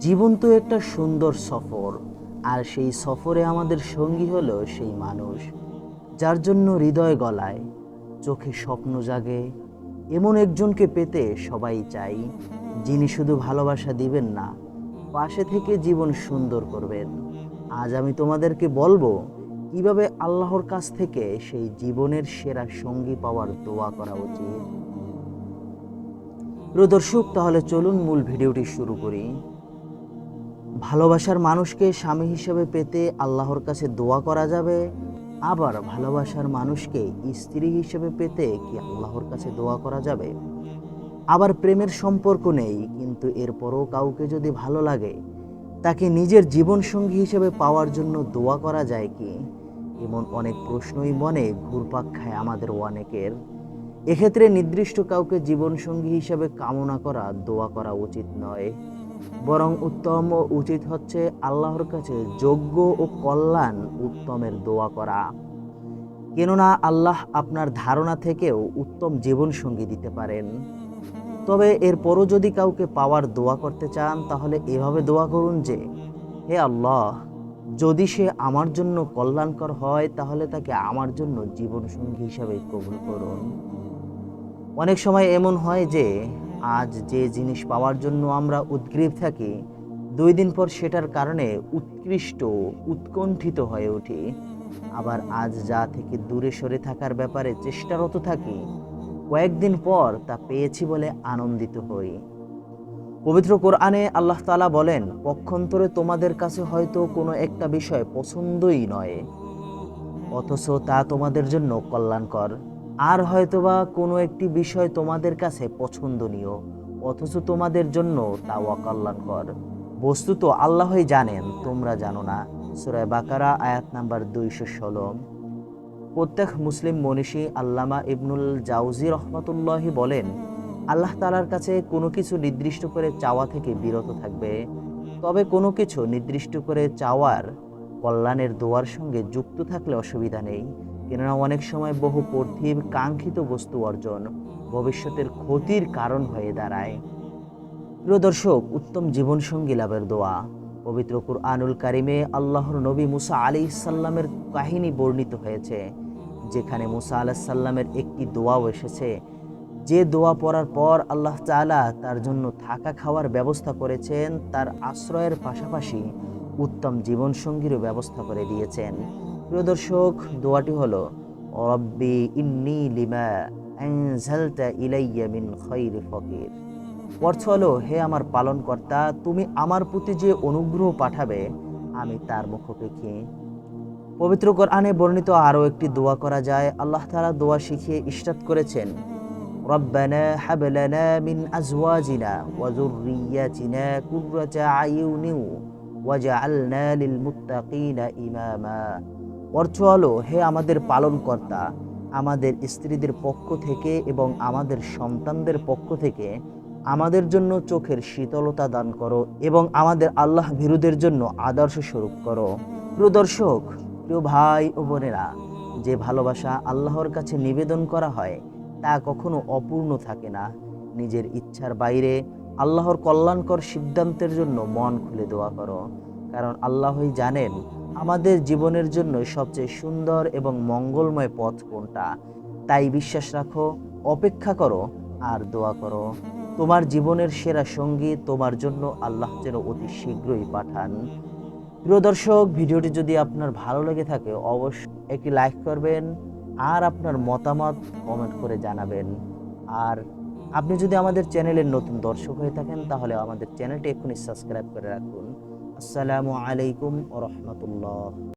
জীবন তো একটা সুন্দর সফর, আর সেই সফরে আমাদের সঙ্গী হলো সেই মানুষ যার জন্য হৃদয় গলায়, চোখে স্বপ্ন জাগে। এমন একজনকে পেতে সবাই চাই, যিনি শুধু ভালোবাসা দিবেন না, পাশে থেকে জীবন সুন্দর করবেন। আজ আমি তোমাদেরকে বলবো কিভাবে আল্লাহর কাছ থেকে সেই জীবনের সেরা সঙ্গী পাওয়ার দোয়া করা উচিত। প্রিয় দর্শক, তাহলে চলুন মূল ভিডিওটি শুরু করি। ভালোবাসার মানুষকে স্বামী হিসেবে পেতে আল্লাহর কাছে দোয়া করা যাবে, আবার ভালোবাসার মানুষকে স্ত্রী হিসেবে পেতে কি আল্লাহর কাছে দোয়া করা যাবে? আবার প্রেমের সম্পর্ক নেই, কিন্তু এরপরও কাউকে যদি ভালো লাগে, তাকে নিজের জীবনসঙ্গী হিসেবে পাওয়ার জন্য দোয়া করা যায় কি? এমন অনেক প্রশ্নই মনে ঘুরপাক খায় আমাদের অনেকের। এক্ষেত্রে নির্দিষ্ট কাউকে জীবনসঙ্গী হিসেবে কামনা করা, দোয়া করা উচিত নয়, বরং উত্তম ও উচিত হচ্ছে আল্লাহর কাছে যোগ্য ও কল্যাণ উত্তমের দোয়া করা। কেননা আল্লাহ আপনার ধারণা থেকেও উত্তম জীবনসঙ্গী দিতে পারেন। তবে এরপরও যদি কাউকে পাওয়ার দোয়া করতে চান, তাহলে এভাবে দোয়া করুন যে, হে আল্লাহ, যদি সে আমার জন্য কল্যাণকর হয়, তাহলে তাকে আমার জন্য জীবনসঙ্গী হিসাবে কবুল করুন। অনেক সময় এমন হয় যে আজ যে জিনিস পাওয়ার জন্য আমরা উদগ্রীব থাকি, 2 দিন পর সেটার কারণে উৎকণ্ঠিত হয়ে উঠি। আবার আজ যা থেকে দূরে সরে থাকার ব্যাপারে চেষ্টারত থাকি, কয়েকদিন পর তা পেয়েছি বলে আনন্দিত হই। পবিত্র কোরআনে আল্লাহ তাআলা বলেন, পক্ষান্তরে তোমাদের কাছে হয়তো কোনো একটা বিষয় পছন্দই নয়, অথচ তা তোমাদের জন্য কল্যাণকর। আর হয়তোবা কোনো একটি বিষয় তোমাদের কাছে পছন্দনীয়, অথচ তোমাদের জন্য তা অকল্যাণকর। বস্তুত আল্লাহই জানেন, তোমরা জানো না। সূরা বাকারা আয়াত নাম্বার 216। প্রত্যেক মুসলিম মনীষী আল্লামা ইবনুল জাউজি রহমাতুল্লাহি বলেন, আল্লাহ তাআলার কাছে কোনো কিছু নির্দিষ্ট করে চাওয়া থেকে বিরত থাকবে, তবে কোনো কিছু নির্দিষ্ট করে চাওয়ার কল্যাণের দোয়ার সঙ্গে যুক্ত থাকলে অসুবিধা নেই। কেননা অনেক সময় বহু পার্থিব কাঙ্ক্ষিত বস্তু অর্জন ভবিষ্যতের ক্ষতির কারণ হয়ে দাঁড়ায়। প্রিয় দর্শক, উত্তম জীবনসঙ্গী লাভের দোয়া। পবিত্র কুরআনুল কারিমে আল্লাহর নবী মুসা আলাইহিস সালামের কাহিনী বর্ণিত হয়েছে, যেখানে মুসা আলাইহিস সালামের একটি দোয়াও এসেছে, যে দোয়া পড়ার পর আল্লাহ তাআলা তার জন্য থাকা খাওয়ার ব্যবস্থা করেছেন, তার আশ্রয়ের পাশাপাশি উত্তম জীবনসঙ্গীরও ব্যবস্থা করে দিয়েছেন। প্রিয় দর্শক, দোয়াটি হলো, রব্বি ইন্নী লিমা আনজালতা ইলাইয়া মিন খায়রি ফকির। অর্থ হলো, হে আমার পালনকর্তা, তুমি আমার প্রতি যে অনুগ্রহ পাঠাবে, আমি তার মুখাপেক্ষী। পবিত্র কোরআনে বর্ণিত আরও একটি দোয়া করা যায়। আল্লাহ তাআলা দোয়া শিখিয়ে ইরশাদ করেছেন, রব্বানা হাব লানা মিন আজওয়াজিনা ওয়া যুররিয়্যাতিনা কুররাতা আয়ুনিন ওয়াজআলনা লিল মুত্তাকিনা ইমামা। অর্থ হলো, হে আমাদের পালনকর্তা, আমাদের স্ত্রীদের পক্ষ থেকে এবং আমাদের সন্তানদের পক্ষ থেকে আমাদের জন্য চোখের শীতলতা দান করো এবং আমাদের আল্লাহ ভীরুদের জন্য আদর্শ স্বরূপ করো। প্রিয় দর্শক, প্রিয় ভাই ও বোনেরা, যে ভালোবাসা আল্লাহর কাছে নিবেদন করা হয়, তা কখনো অপূর্ণ থাকে না। নিজের ইচ্ছার বাইরে আল্লাহর কল্যাণকর সিদ্ধান্তের জন্য মন খুলে দোয়া করো, কারণ আল্লাহই জানেন আমাদের জীবনের জন্য সবচেয়ে সুন্দর এবং মঙ্গলময় পথ কোনটা। তাই বিশ্বাস রাখো, অপেক্ষা করো আর দোয়া করো। তোমার জীবনের সেরা সঙ্গী তোমার জন্য আল্লাহ যেন অতি শীঘ্রই পাঠান। প্রিয় দর্শক, ভিডিওটি যদি আপনার ভালো লেগে থাকে, অবশ্যই একটি লাইক করবেন আর আপনার মতামত কমেন্ট করে জানাবেন। আর আপনি যদি আমাদের চ্যানেলের নতুন দর্শক হয়ে থাকেন, তাহলে আমাদের চ্যানেলটি এখনই সাবস্ক্রাইব করে রাখুন। আসসালামু আলাইকুম ওয়া রাহমাতুল্লাহ।